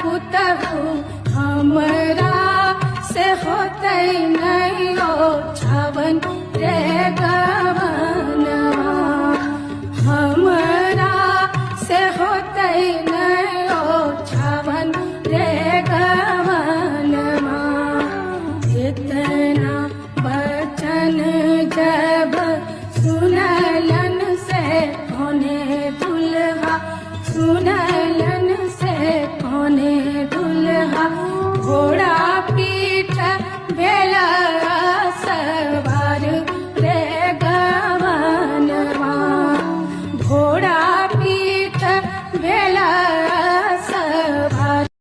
पुतहु हमरा से होते नहीं ओ छावन रे गवनवा हमरा से होते नहीं ओ छावन रे गवनवा इतना वचन जब सुनलन से कोने दुल्हा सुनलन से कोने दुल्हा घोड़ा